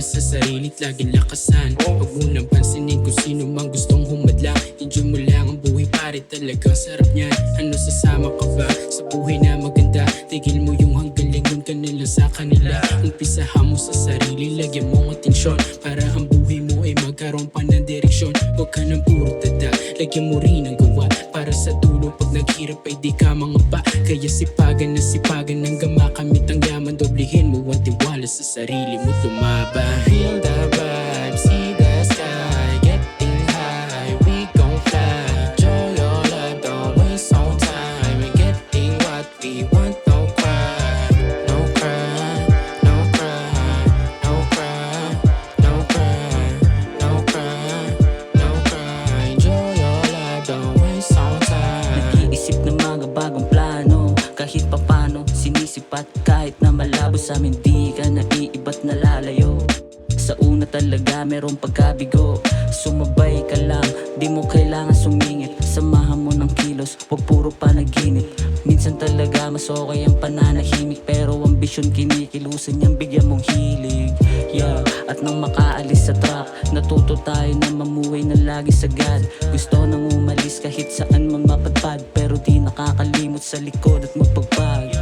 sa sarili't laging lakasan. Huwag mo nang pansinin kung sino mang gustong humadlang. Enjoy mo lang ang buhay pare, talagang sarap niyan. Ano, sasama ka ba sa buhay na maganda? Tigil mo yung hanggang lingon ka nila sa kanila. Umpisahan mo sa sarili, lagyan mong atensyon para ang buhay mo ay magkaroon pa ng direksyon. Huwag ka ng puro tada, lagyan mo rin ang gawa para sa dulo pag naghirap ay di ka mangapa. Kaya sipagan na sipagan hanggang makamit ang yaman. Doblihin mo ang tiwala sa sarili mo, lumaban. Feel the vibe, see the sky, getting high, we gon' fly. Enjoy your life, don't waste no time. We're getting what we want, no cry, no cry, no cry, no cry, no cry, no cry, no cry. Enjoy your life, don't waste no time. Nag-iisip ng mga bagong plano, kahit papano sinisipat. Kahit na malabo sa amin, di ka naiiba't nalalayo. Sa una talaga merong pagkabigo, sumabay ka lang, di mo kailangan sumingit. Samahan mo ng kilos, huwag puro panaginip. Minsan talaga mas okay ang pananahimik, pero ambisyon kinikilusan niyang bigyan mong hilig. Yeah, at nang makaalis sa trap, natuto tayo na mamuhay na lagi sagad. Gusto nang umalis kahit saan man mapadpad, pero di nakakalimot sa likod at magpagpag.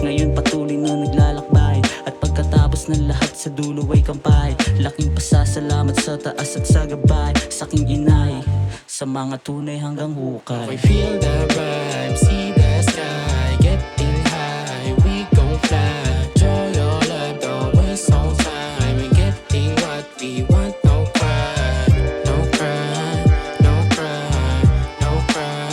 Ngayon patuloy na naglalakbay, at pagkatapos ng lahat sa dulo ay kampay. Laking pasasalamat sa taas at sa gabay, sa aking inay, sa mga tunay hanggang hukay. We feel the vibe, see the sky, getting high, we gon' fly. Enjoy your life, don't waste no time. We're getting what we want, no cry, no cry, no cry, no cry,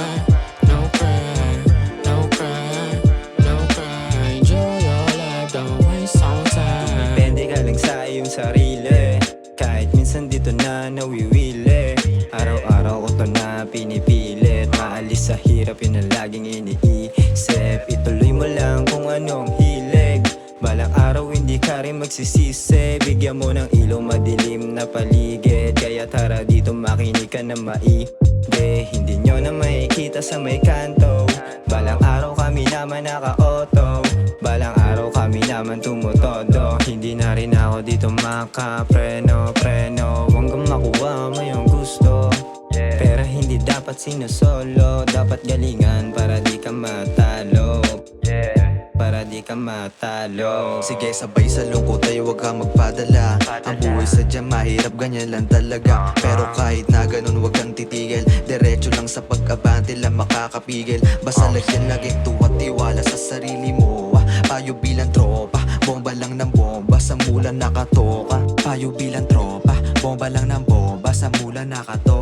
no cry, no cry, no cry. Enjoy your life, don't waste no time. Depende ka lang sa iyong sarili, kahit minsan dito na nawiwili. Araw-araw ko to na pinipilit, maalis sa hirap yun ang laging iniisip. Ituloy mo lang kung anong hilig, balang araw hindi ka rin magsisisi. Bigyan mo ng ilaw madilim na paligid, kaya tara dito makinig ka na maigi. Hindi nyo na makikita sa may kanto, balang araw kami naman naka-auto, balang araw kami naman tumutodo. Hindi na rin ako dito makapreno, hanggang makuha mo yung gusto. Pero hindi dapat sinusolo, dapat galingan para di ka matalo, para di ka matalo. Sige, sabay sa lungkot tayo, wag kang magpadala. Ang buhay sadyang mahirap, ganyan lang talaga. Pero kahit na ganun, wag kang titigil. Diretso lang sa pag-abante lang makakapigil. Basta lagyan laging tuwa, tiwala sa sarili mo. Payo bilang tropa, bomba lang ng bomba, sa mula nakatoka. Payo bilang tropa, bomba lang ng bomba, sa mula nakatoka.